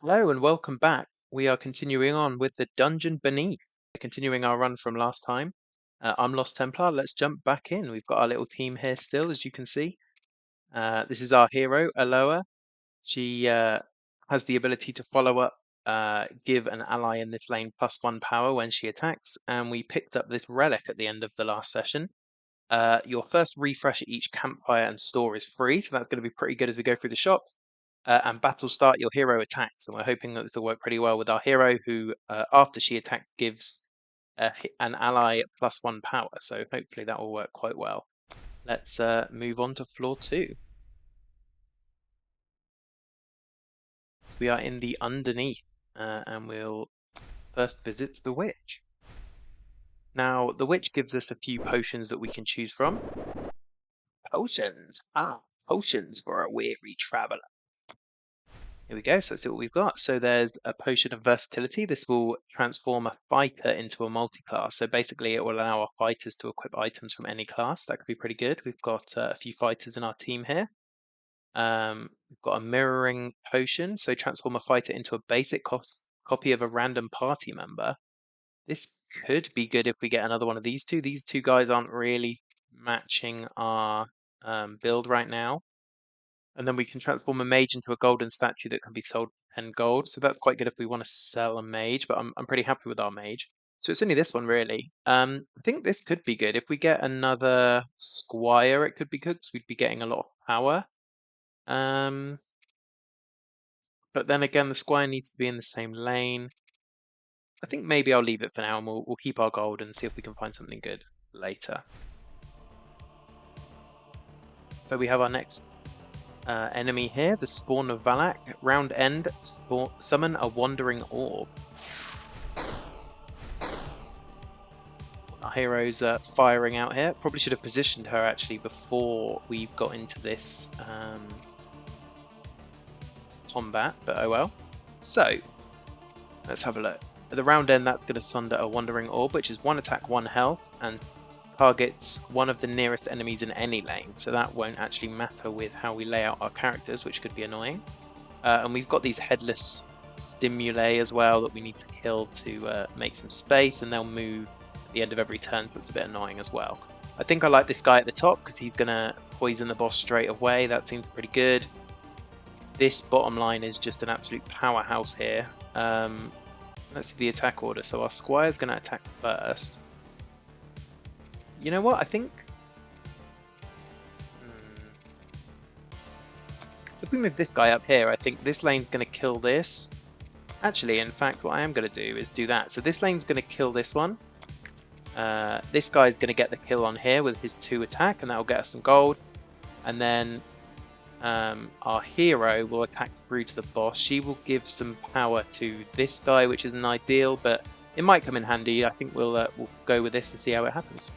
Hello and welcome back. We are continuing on with the Dungeon Beneath, continuing our run from last time. I'm Lost Templar. Let's jump back in. We've got our little team here still, as you can see. This is our hero, Aloa. She has the ability to follow up, give an ally in this lane +1 power when she attacks, and we picked up this relic at the end of the last session. Your first refresh at each campfire and store is free, so that's going to be pretty good as we go through the shop. And battle start, your hero attacks, and we're hoping that this will work pretty well with our hero, who, after she attacks, gives an ally +1 power. So hopefully that will work quite well. Let's move on to floor 2. We are in the underneath, and we'll first visit the witch. Now, the witch gives us a few potions that we can choose from. Potions! Potions for a weary traveler. Here we go. So let's see what we've got. So there's a potion of versatility. This will transform a fighter into a multi-class. So basically it will allow our fighters to equip items from any class. That could be pretty good. We've got a few fighters in our team here. We've got a mirroring potion. So transform a fighter into a basic copy of a random party member. This could be good if we get another one of these two. These two guys aren't really matching our build right now. And then we can transform a mage into a golden statue that can be sold for 10 gold. So that's quite good if we want to sell a mage, but I'm pretty happy with our mage. So it's only this one really. I think this could be good. If we get another squire, it could be good because we'd be getting a lot of power. But then again, the squire needs to be in the same lane. I think maybe I'll leave it for now and we'll keep our gold and see if we can find something good later. So we have our next enemy here, the Spawn of Valak. Round end, summon a Wandering Orb. Our hero's firing out here. Probably should have positioned her actually before we got into this combat, but oh well. So, let's have a look. At the round end, that's going to sunder a Wandering Orb, which is 1 attack, 1 health, and targets one of the nearest enemies in any lane, so that won't actually matter with how we lay out our characters, which could be annoying. And we've got these headless stimuli as well that we need to kill to make some space, and they'll move at the end of every turn, so it's a bit annoying as well. I think I like this guy at the top because he's going to poison the boss straight away. That seems pretty good. This bottom line is just an absolute powerhouse here. Let's see the attack order. So our squire's going to attack first. You know what? I think if we move this guy up here, I think this lane's going to kill this. Actually, in fact, what I am going to do is do that. So this lane's going to kill this one. This guy's going to get the kill on here with his 2 attack, and that'll get us some gold. And then our hero will attack through to the boss. She will give some power to this guy, which isn't ideal, but it might come in handy. I think we'll go with this and see how it happens.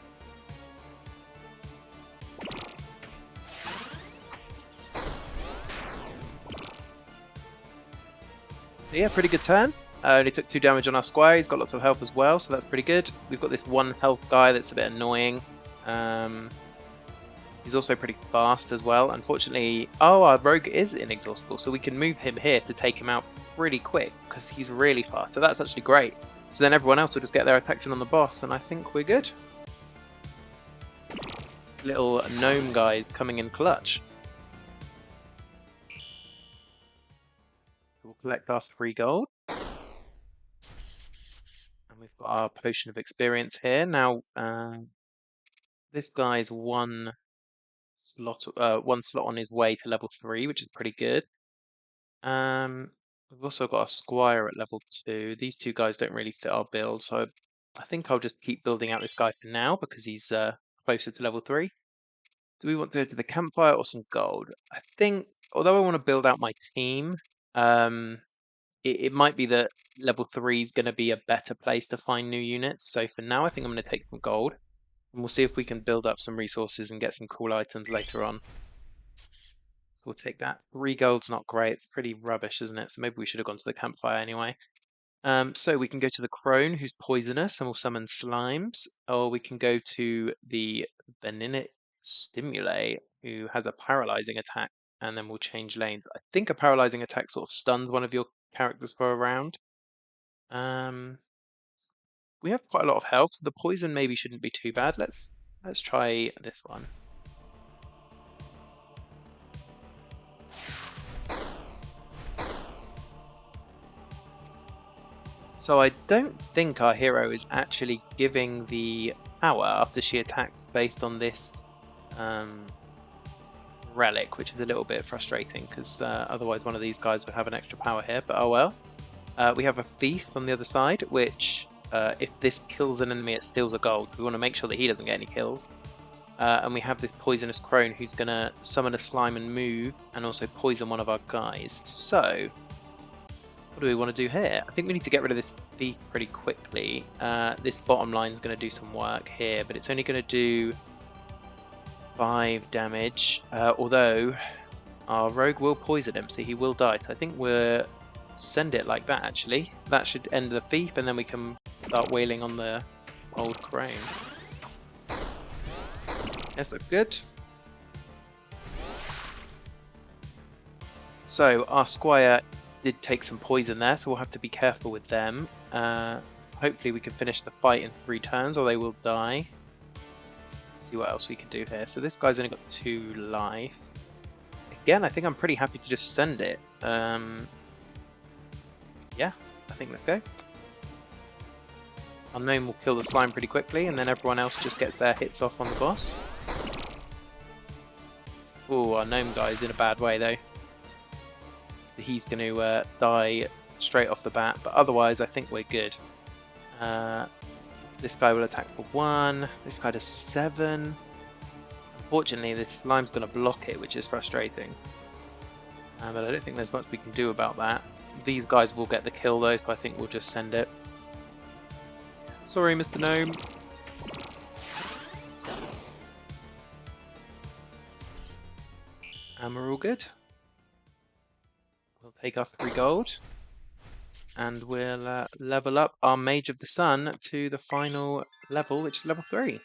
So yeah, pretty good turn. Only took 2 damage on our squire. He's got lots of health as well, so that's pretty good. We've got this 1 health guy that's a bit annoying. He's also pretty fast as well. Unfortunately, our rogue is inexhaustible, so we can move him here to take him out pretty quick because he's really fast. So that's actually great. So then everyone else will just get their attacks in on the boss, and I think we're good. Little gnome guys coming in clutch. We'll collect our 3 gold. And we've got our potion of experience here. Now, this guy's one slot on his way to level 3, which is pretty good. We've also got a squire at level 2. These 2 guys don't really fit our build, so I think I'll just keep building out this guy for now because he's closer to level 3. Do we want to go to the campfire or some gold? I think, although I want to build out my team, it might be that level 3 is going to be a better place to find new units. So for now, I think I'm going to take some gold. And we'll see if we can build up some resources and get some cool items later on. So we'll take that. 3 gold's not great. It's pretty rubbish, isn't it? So maybe we should have gone to the campfire anyway. So we can go to the crone, who's poisonous, and will summon slimes. Or we can go to the Beninic Stimuli, who has a paralyzing attack, and then we'll change lanes. I think a paralyzing attack sort of stuns one of your characters for a round. We have quite a lot of health, so the poison maybe shouldn't be too bad. Let's try this one. So I don't think our hero is actually giving the power after she attacks based on this um, relic, which is a little bit frustrating because otherwise one of these guys would have an extra power here, but oh well. We have a thief on the other side, which if this kills an enemy, it steals a gold. We want to make sure that he doesn't get any kills. And we have this poisonous crone who's going to summon a slime and move and also poison one of our guys. So, what do we want to do here? I think we need to get rid of this thief pretty quickly. This bottom line is going to do some work here, but it's only going to do 5 damage. Although our rogue will poison him, so he will die. So I think we'll send it like that, actually. That should end the thief, and then we can start wailing on the old crone. Yes, that's good. So our squire did take some poison there, so we'll have to be careful with them. Hopefully we can finish the fight in 3 turns, or they will die. Let's see what else we can do here. So this guy's only got 2 life. Again, I think I'm pretty happy to just send it. Yeah, I think let's go. Our gnome will kill the slime pretty quickly, and then everyone else just gets their hits off on the boss. Oh, our gnome guy is in a bad way though. He's going to die straight off the bat, but otherwise I think we're good. This guy will attack for 1. This guy does 7. Unfortunately, this slime's going to block it, which is frustrating. But I don't think there's much we can do about that. These guys will get the kill though, so I think we'll just send it. Sorry, Mr. Gnome. And we're all good. We'll take our 3 gold. And we'll level up our Mage of the Sun to the final level, which is level 3.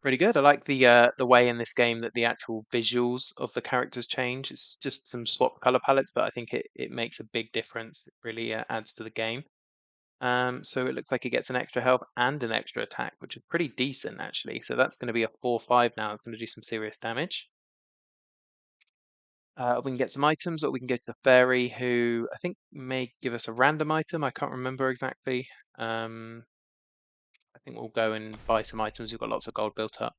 Pretty good. I like the way in this game that the actual visuals of the characters change. It's just some swap color palettes, but I think it makes a big difference. It really adds to the game. So it looks like it gets an extra health and an extra attack, which is pretty decent actually. So that's going to be a 4/5 now. It's going to do some serious damage. We can get some items, or we can go to the fairy, who I think may give us a random item. I can't remember exactly. I think we'll go and buy some items. We've got lots of gold built up.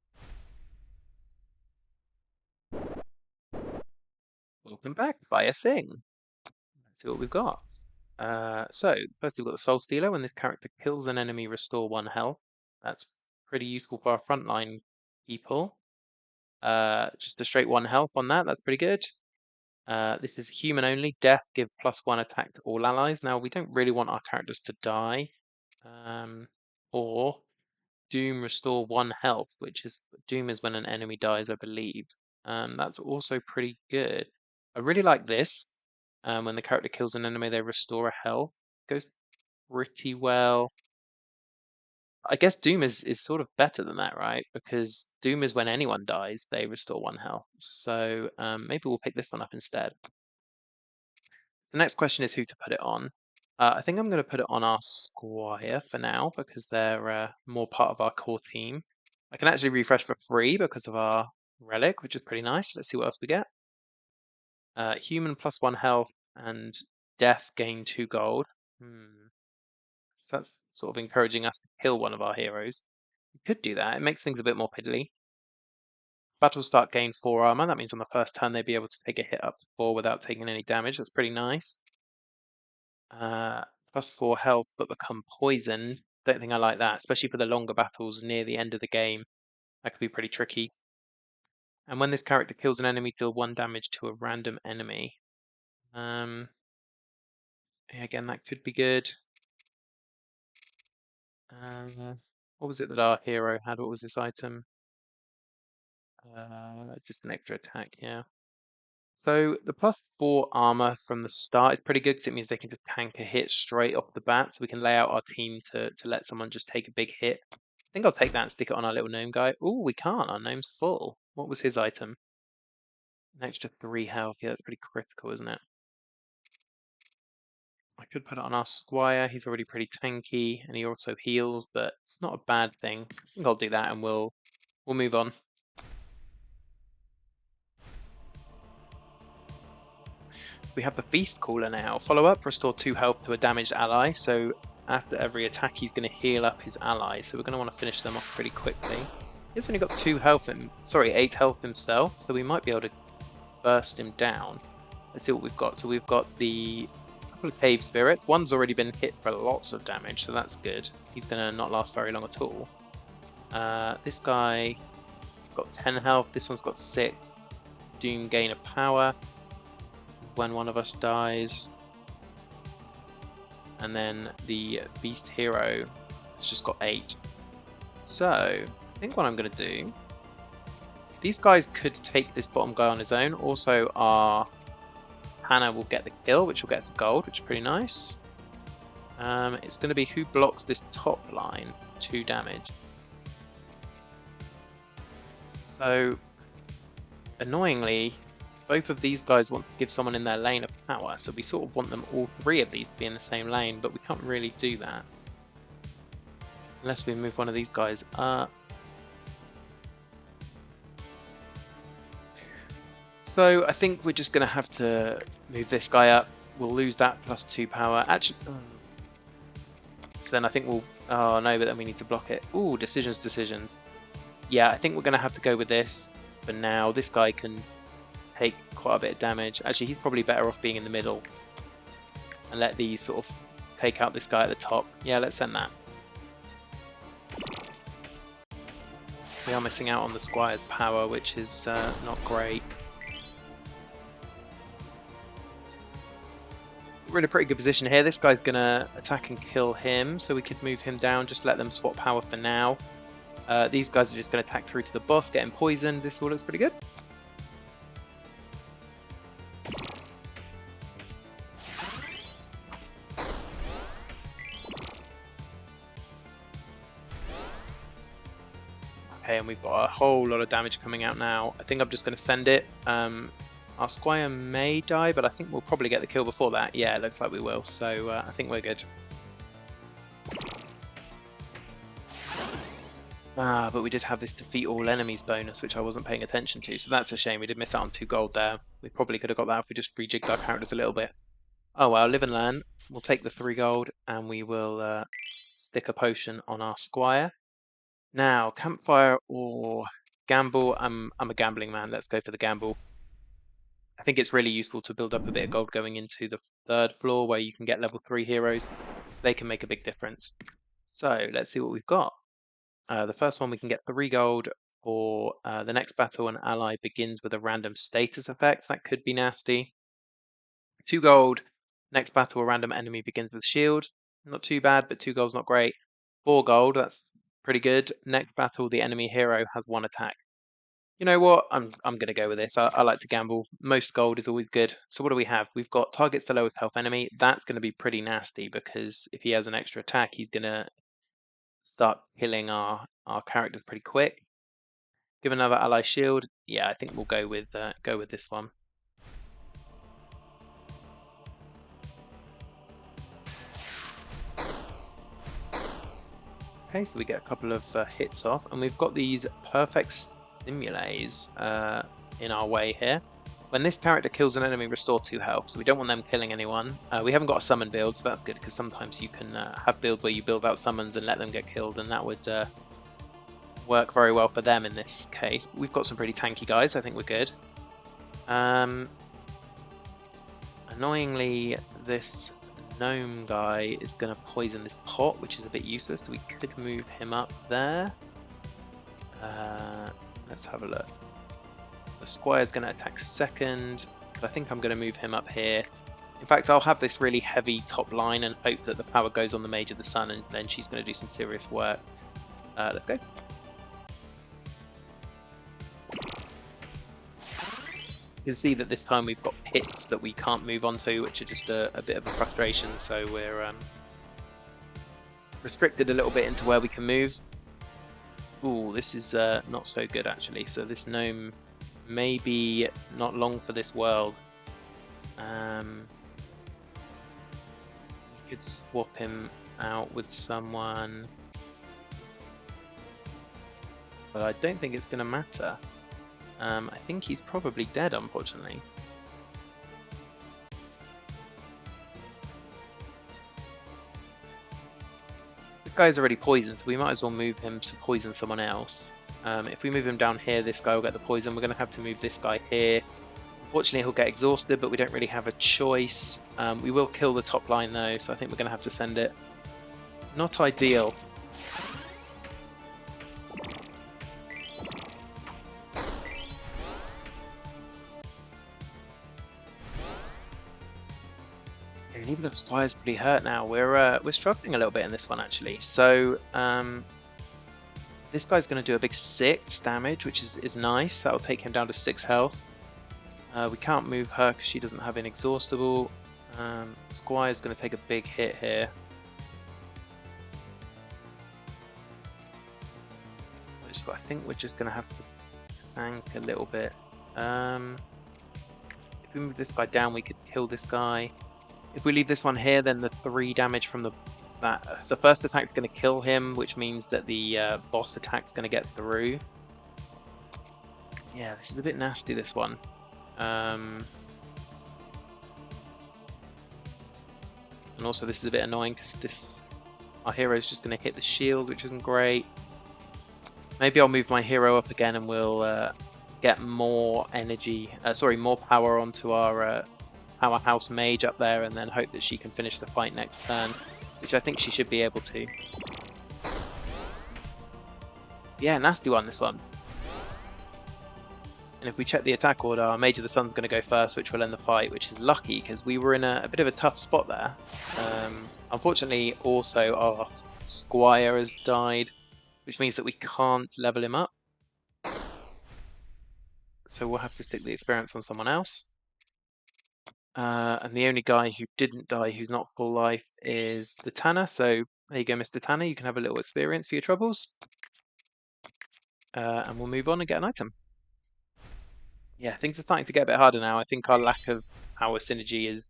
Welcome back, buy a thing. Let's see what we've got. So first we've got the Soul Stealer. When this character kills an enemy, restore 1 health. That's pretty useful for our frontline people. Just a straight 1 health on that. That's pretty good. This is human only. Death give +1 attack to all allies. Now we don't really want our characters to die. Or Doom restore 1 health, which is Doom is when an enemy dies, I believe. That's also pretty good. I really like this. When the character kills an enemy, they restore a health. Goes pretty well. I guess Doom is sort of better than that, right? Because Doom is when anyone dies, they restore 1 health. So maybe we'll pick this one up instead. The next question is who to put it on. I think I'm going to put it on our Squire for now because they're more part of our core team. I can actually refresh for free because of our relic, which is pretty nice. Let's see what else we get. Human +1 health and death gain 2 gold. So that's sort of encouraging us to kill one of our heroes. We could do that. It makes things a bit more piddly. Battle start gain 4 armor. That means on the first turn they'd be able to take a hit up to 4 without taking any damage. That's pretty nice. +4 health but become poisoned. Don't think I like that, especially for the longer battles near the end of the game. That could be pretty tricky. And when this character kills an enemy, deal 1 damage to a random enemy. Yeah, again, that could be good. What was it that our hero had? What was this item? Just an extra attack, yeah. So the +4 armor from the start is pretty good because it means they can just tank a hit straight off the bat. So we can lay out our team to let someone just take a big hit. I think I'll take that and stick it on our little gnome guy. Oh, we can't. Our gnome's full. What was his item? An extra 3 health. Yeah, that's pretty critical, isn't it? I could put it on our Squire. He's already pretty tanky, and he also heals, but it's not a bad thing. I think I'll do that, and we'll move on. We have the Feast Caller now. Follow up, restore 2 health to a damaged ally. So after every attack, he's going to heal up his allies. So we're going to want to finish them off pretty quickly. He's only got 2 health, 8 health himself. So we might be able to burst him down. Let's see what we've got. So we've got the couple of Cave Spirits. One's already been hit for lots of damage, so that's good. He's going to not last very long at all. This guy got 10 health. This one's got 6. Doom gain of power when one of us dies. And then the Beast Hero has just got 8. So I think what I'm going to do, these guys could take this bottom guy on his own. Also our Hannah will get the kill, which will get us the gold, which is pretty nice. It's going to be who blocks this top line, 2 damage. So annoyingly, both of these guys want to give someone in their lane of power, so we sort of want them all 3 of these to be in the same lane, but we can't really do that unless we move one of these guys up. So I think we're just going to have to move this guy up. We'll lose that plus 2 power. Actually, so then I think we'll... Oh no, but then we need to block it. Ooh, decisions. Yeah, I think we're going to have to go with this for now. This guy can take quite a bit of damage. Actually, he's probably better off being in the middle and let these sort of take out this guy at the top. Yeah, let's send that. We are missing out on the Squire's power, which is not great. We're in a pretty good position here. This guy's going to attack and kill him, so we could move him down, just let them swap power for now. These guys are just going to attack through to the boss, get him poisoned. This all looks pretty good. Okay, and we've got a whole lot of damage coming out now. I think I'm just going to send it. Our Squire may die, but I think we'll probably get the kill before that. Yeah, it looks like we will, so I think we're good. But we did have this defeat all enemies bonus, which I wasn't paying attention to, so that's a shame. We did miss out on 2 gold there. We probably could have got that if we just rejigged our characters a little bit. Oh well, live and learn. We'll take the 3 gold, and we will stick a potion on our Squire. Now, campfire or gamble? I'm a gambling man. Let's go for the gamble. I think it's really useful to build up a bit of gold going into the 3rd floor where you can get level 3 heroes. They can make a big difference. So let's see what we've got. The first one, we can get 3 gold for the next battle. An ally begins with a random status effect. That could be nasty. 2 gold. Next battle, a random enemy begins with shield. Not too bad, but 2 gold's not great. 4 gold. That's pretty good. Next battle, the enemy hero has 1 attack. You know what? I'm going to go with this. I like to gamble. Most gold is always good. So what do we have? We've got targets the lowest health enemy. That's going to be pretty nasty because if he has an extra attack, he's going to start killing our characters pretty quick. Give another ally shield. Yeah, I think we'll go with this one. Okay, so we get a couple of hits off, and we've got these perfect stimules in our way here. When this character kills an enemy, restore 2 health, so we don't want them killing anyone. We haven't got a summon build, so that's good, because sometimes you can have builds where you build out summons and let them get killed, and that would work very well for them in this case. We've got some pretty tanky guys, I think we're good. Annoyingly, this gnome guy is going to poison this pot, which is a bit useless, so we could move him up there. Let's have a look. The Squire's going to attack second, but I think I'm going to move him up here. In fact, I'll have this really heavy top line and hope that the power goes on the Mage of the Sun, and then she's going to do some serious work. Let's go. You can see that this time we've got pits that we can't move onto, which are just a bit of a frustration, so we're restricted a little bit into where we can move. Ooh, this is not so good actually. So this gnome maybe not long for this world. We could swap him out with someone, but I don't think it's going to matter. I think he's probably dead, unfortunately. The guy's already poisoned, so we might as well move him to poison someone else. If we move him down here, this guy will get the poison. We're going to have to move this guy here. Unfortunately, he'll get exhausted, but we don't really have a choice. We will kill the top line, though, so I think we're going to have to send it. Not ideal. And even the Squire's pretty hurt now. We're struggling a little bit in this one, actually. So this guy's going to do a big 6 damage, which is nice. That'll take him down to 6 health. We can't move her because she doesn't have inexhaustible. Squire's going to take a big hit here. Which I think we're just going to have to tank a little bit. If we move this guy down, we could kill this guy. If we leave this one here, then the 3 damage from the first attack is going to kill him, which means that the boss attack is going to get through. Yeah, this is a bit nasty, this one. And also this is a bit annoying because our hero's just going to hit the shield, which isn't great. Maybe I'll move my hero up again and we'll get more energy, more power onto our powerhouse mage up there, and then hope that she can finish the fight next turn, which I think she should be able to. Yeah, nasty one, this one. And if we check the attack order, our Mage of the Sun's going to go first, which will end the fight, which is lucky because we were in a bit of a tough spot there. Unfortunately, also our Squire has died, which means that we can't level him up. So we'll have to stick the experience on someone else. And the only guy who didn't die, who's not full life, is the Tanner. So there you go, Mr. Tanner. You can have a little experience for your troubles. And we'll move on and get an item. Yeah, things are starting to get a bit harder now. I think our lack of power synergy is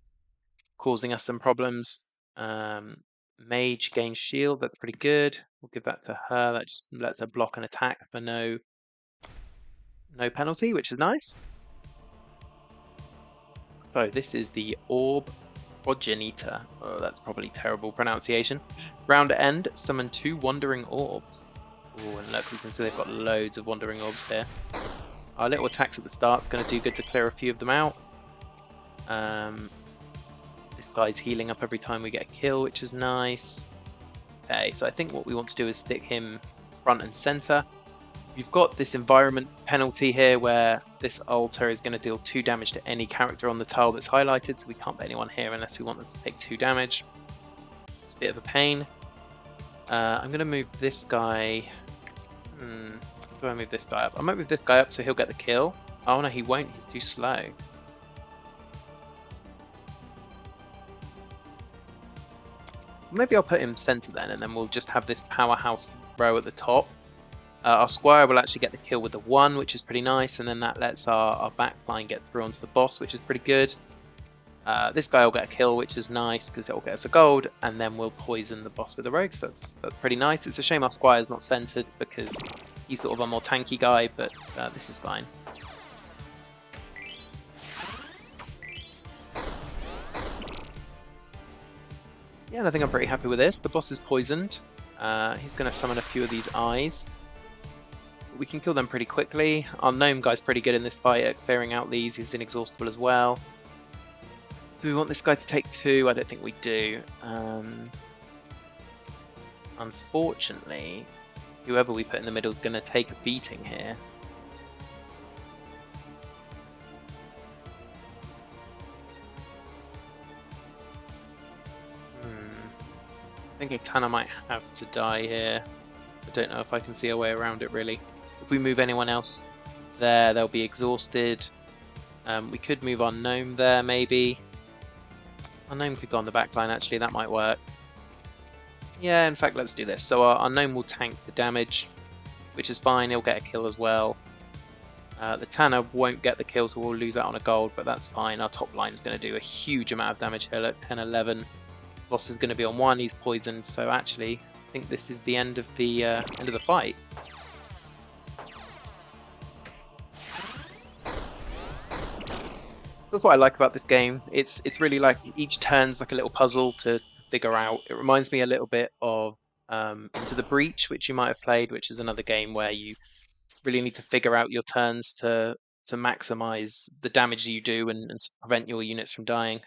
causing us some problems. Mage gains shield. That's pretty good. We'll give that to her. That just lets her block an attack for no penalty, which is nice. So this is the Orb Progenitor. Oh, that's probably terrible pronunciation. Round end, summon 2 Wandering Orbs. Oh, and look, we can see they've got loads of Wandering Orbs here. Our little attacks at the start are going to do good to clear a few of them out. This guy's healing up every time we get a kill, which is nice. Okay, so I think what we want to do is stick him front and center. We've got this environment penalty here where this altar is going to deal 2 damage to any character on the tile that's highlighted, so we can't put anyone here unless we want them to take 2 damage. It's a bit of a pain. I'm going to move this guy. Do I move this guy up? I might move this guy up so he'll get the kill. Oh no, he won't. He's too slow. Maybe I'll put him center then, and then we'll just have this powerhouse row at the top. Our Squire will actually get the kill with the 1, which is pretty nice, and then that lets our backline get through onto the boss, which is pretty good. This guy will get a kill, which is nice because it will get us a gold, and then we'll poison the boss with the rogues. That's pretty nice. It's a shame our Squire's not centered because he's sort of a more tanky guy, but this is fine. Yeah, and I think I'm pretty happy with this. The boss is poisoned. He's going to summon a few of these eyes. We can kill them pretty quickly. Our gnome guy's pretty good in this fight at clearing out these. He's inexhaustible as well. Do we want this guy to take 2? I don't think we do. Unfortunately, whoever we put in the middle is going to take a beating here. I think a Tanner might have to die here. I don't know if I can see a way around it really. If we move anyone else there, they'll be exhausted. We could move our gnome there maybe. Our gnome could go on the back line actually, that might work. Yeah, in fact, let's do this. So our gnome will tank the damage, which is fine. He'll get a kill as well. The Tanner won't get the kill, so we'll lose out on a gold, but that's fine. Our top line is going to do a huge amount of damage here. Look, 10, 11. Boss is going to be on 1. He's poisoned, so actually, I think this is the end of the fight. That's what I like about this game. It's really like each turn's like a little puzzle to figure out. It reminds me a little bit of Into the Breach, which you might have played, which is another game where you really need to figure out your turns to maximize the damage you do and prevent your units from dying.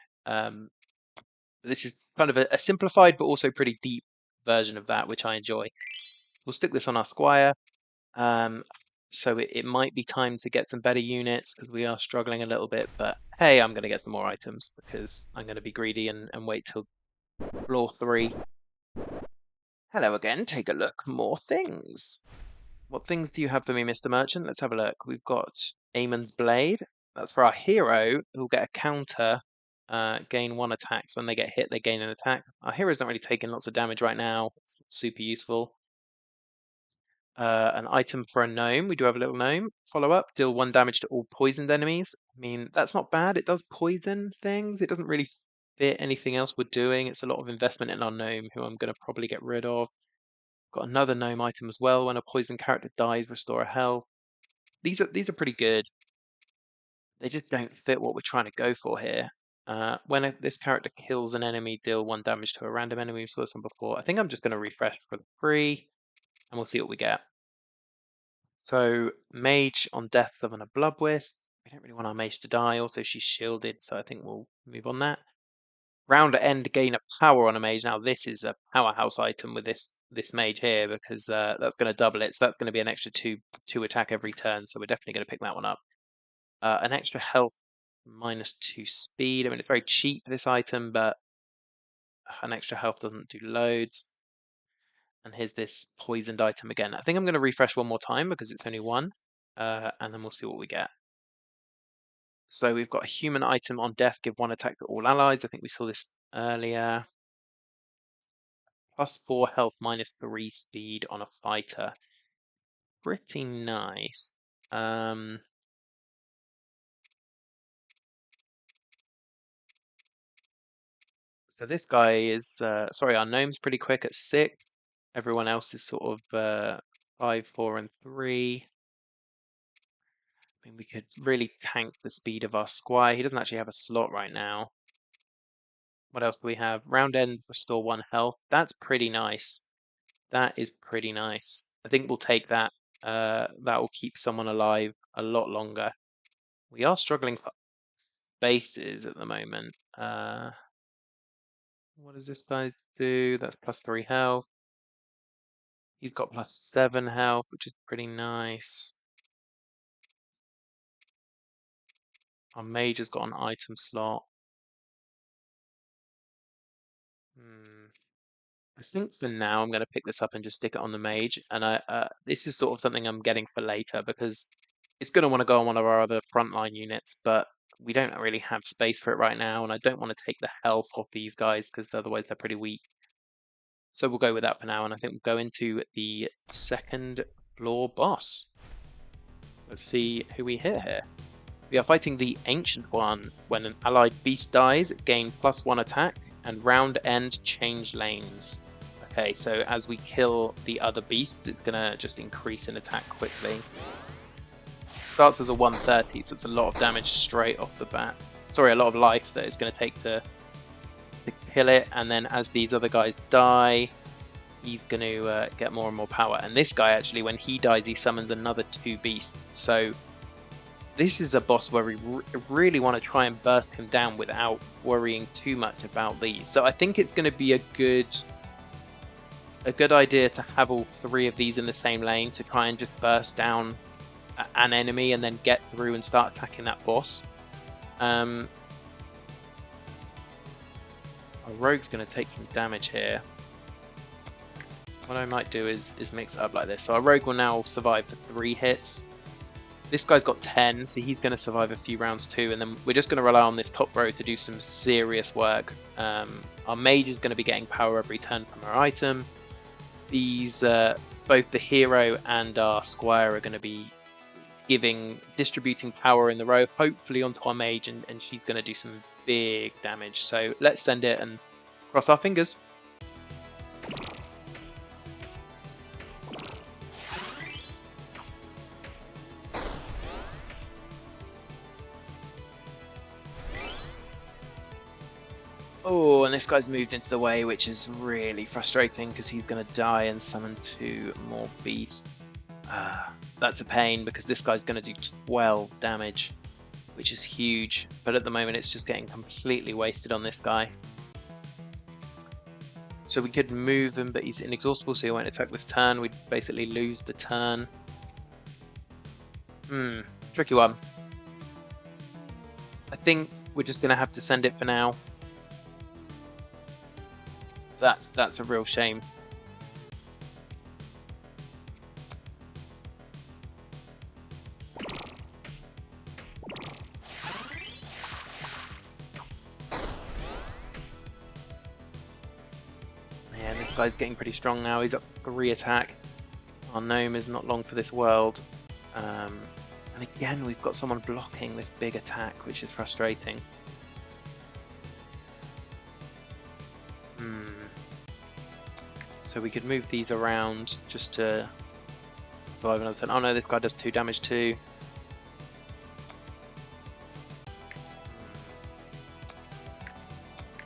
This is kind of a simplified but also pretty deep version of that, which I enjoy. We'll stick this on our squire. So it might be time to get some better units because we are struggling a little bit. But hey, I'm going to get some more items because I'm going to be greedy and wait till floor 3. Hello again. Take a look. More things. What things do you have for me, Mr. Merchant? Let's have a look. We've got Aemon's Blade. That's for our hero, who'll get a counter, gain 1 attack. So when they get hit, they gain an attack. Our hero's not really taking lots of damage right now. It's super useful. An item for a gnome. We do have a little gnome. Follow up. Deal 1 damage to all poisoned enemies. I mean, that's not bad. It does poison things. It doesn't really fit anything else we're doing. It's a lot of investment in our gnome, who I'm going to probably get rid of. Got another gnome item as well. When a poison character dies, restore a health. These are pretty good. They just don't fit what we're trying to go for here. When this character kills an enemy, deal 1 damage to a random enemy. We saw this one before. I think I'm just going to refresh for the free, and we'll see what we get. So mage on death of a blood wisp. We don't really want our mage to die. Also, she's shielded, so I think we'll move on that. Round end, gain a power on a mage. Now this is a powerhouse item with this mage here because that's going to double it. So that's going to be an extra two attack every turn. So we're definitely going to pick that one up. An extra health, -2 speed. I mean, it's very cheap, this item, but an extra health doesn't do loads. And here's this poisoned item again. I think I'm going to refresh one more time because it's only 1. And then we'll see what we get. So we've got a human item on death, give 1 attack to all allies. I think we saw this earlier. +4 health, -3 speed on a fighter. Pretty nice. So this guy is, sorry, our gnome's pretty quick at 6. Everyone else is sort of 5, 4, and 3. I mean, we could really tank the speed of our squire. He doesn't actually have a slot right now. What else do we have? Round end, restore 1 health. That's pretty nice. That is pretty nice. I think we'll take that. That will keep someone alive a lot longer. We are struggling for spaces at the moment. What does this guy do? That's +3 health. He's got +7 health, which is pretty nice. Our mage has got an item slot. I think for now I'm going to pick this up and just stick it on the mage. And this is sort of something I'm getting for later because it's going to want to go on one of our other frontline units, but we don't really have space for it right now. And I don't want to take the health off these guys because otherwise they're pretty weak. So we'll go with that for now. And I think we'll go into the 2nd floor boss. Let's see who we hit here. We are fighting the Ancient One. When an allied beast dies, gain +1 attack and round end change lanes. Okay, so as we kill the other beast, it's gonna just increase in attack quickly. Starts as a 130, so it's a lot of damage straight off the bat. Sorry, a lot of life that it's gonna take to kill it, and then as these other guys die, he's gonna get more and more power. And this guy actually, when he dies, he summons another 2 beasts. So this is a boss where we really want to try and burst him down without worrying too much about these. So I think it's going to be a good idea to have all 3 of these in the same lane to try and just burst down an enemy and then get through and start attacking that boss. Our rogue's going to take some damage here. What I might do is mix it up like this. So our rogue will now survive for 3 hits. This guy's got 10, so he's going to survive a few rounds too, and then we're just going to rely on this top row to do some serious work. Our mage is going to be getting power every turn from our item. These, both the hero and our squire are going to be distributing power in the row, hopefully onto our mage, and she's going to do some big damage. So let's send it and cross our fingers. Oh, and this guy's moved into the way, which is really frustrating because he's going to die and summon 2 more beasts. That's a pain because this guy's going to do 12 damage, which is huge. But at the moment, it's just getting completely wasted on this guy. So we could move him, but he's inexhaustible, so he won't attack this turn. We'd basically lose the turn. Tricky one. I think we're just going to have to send it for now. That's a real shame. Yeah, this guy's getting pretty strong now. He's up 3 attack. Our gnome is not long for this world. And again, we've got someone blocking this big attack, which is frustrating. So we could move these around just to survive another turn. Oh no, this guy does 2 damage too.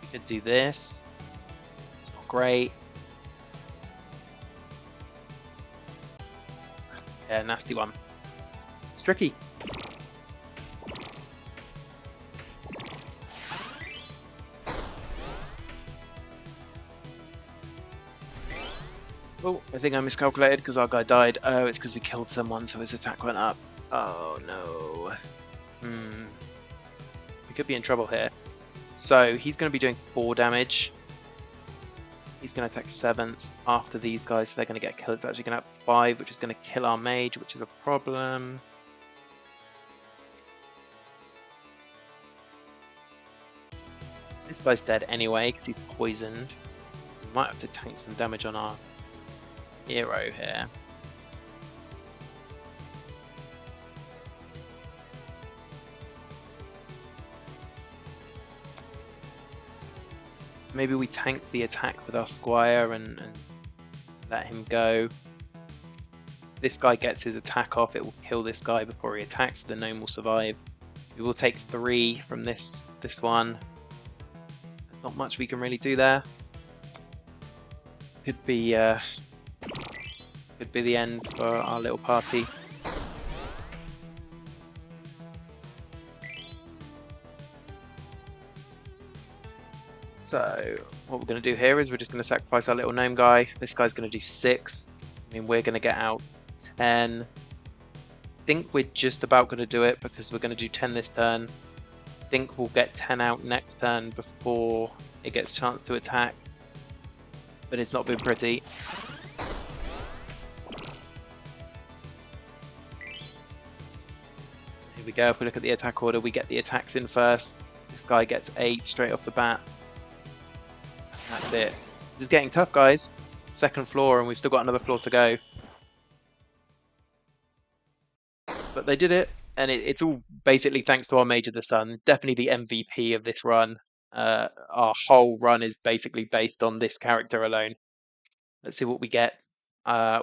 We could do this. It's not great. Yeah, nasty one. It's tricky. Oh, I think I miscalculated because our guy died. Oh, it's because we killed someone, so his attack went up. Oh no. We could be in trouble here. So he's going to be doing 4 damage. He's going to attack 7th after these guys, so they're going to get killed. It's actually going to have 5, which is going to kill our mage, which is a problem. This guy's dead anyway because he's poisoned. We might have to tank some damage on our hero here. Maybe we tank the attack with our squire and let him go. This guy gets his attack off, it will kill this guy before he attacks, the gnome will survive. We will take 3 from this one. There's not much we can really do there. Could be the end for our little party. So what we're going to do here is we're just going to sacrifice our little gnome guy. This guy's going to do 6. I mean, we're going to get out 10. I think we're just about going to do it because we're going to do 10 this turn. I think we'll get 10 out next turn before it gets a chance to attack. But it's not been pretty. Here we go. If we look at the attack order, we get the attacks in first. This guy gets 8 straight off the bat. That's it. This is getting tough, guys. 2nd floor, and we've still got another floor to go. But they did it, and it's all basically thanks to our Mage of the Sun. Definitely the MVP of this run. Our whole run is basically based on this character alone. Let's see what we get.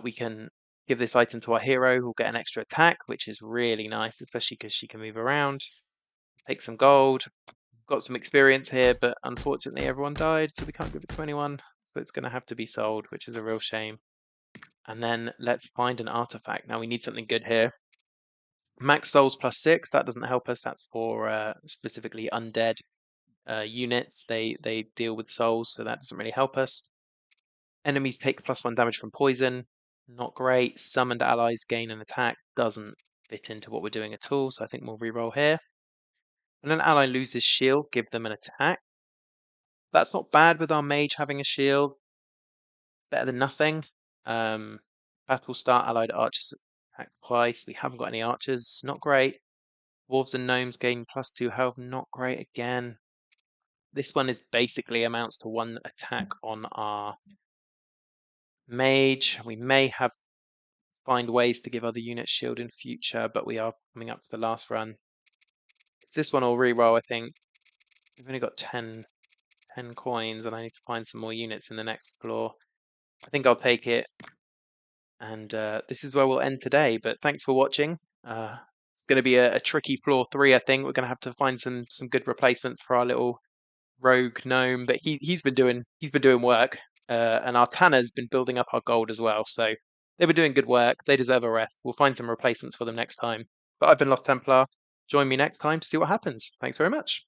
We can give this item to our hero, who'll get an extra attack, which is really nice, especially because she can move around. Take some gold. Got some experience here, but unfortunately everyone died, so we can't give it to anyone. So it's going to have to be sold, which is a real shame. And then let's find an artifact. Now we need something good here. Max souls +6. That doesn't help us. That's for specifically undead units. They deal with souls, so that doesn't really help us. Enemies take +1 damage from poison. Not great. Summoned allies gain an attack. Doesn't fit into what we're doing at all, so I think we'll reroll here. When an ally loses shield, give them an attack. That's not bad with our mage having a shield. Better than nothing. Battle start, allied archers attack twice. We haven't got any archers. Not great. Dwarves and gnomes gain +2 health. Not great again. This one is basically amounts to 1 attack on our mage. We may have find ways to give other units shield in future, but we are coming up to the last run. This one will re-roll, I think. We've only got 10 coins, and I need to find some more units in the next floor. I think I'll take it. And this is where we'll end today. But thanks for watching. It's going to be a tricky floor 3, I think. We're going to have to find some good replacements for our little rogue gnome. But he's been doing work. And our Tanner's been building up our gold as well. So they've been doing good work. They deserve a rest. We'll find some replacements for them next time. But I've been Lost Templar. Join me next time to see what happens. Thanks very much.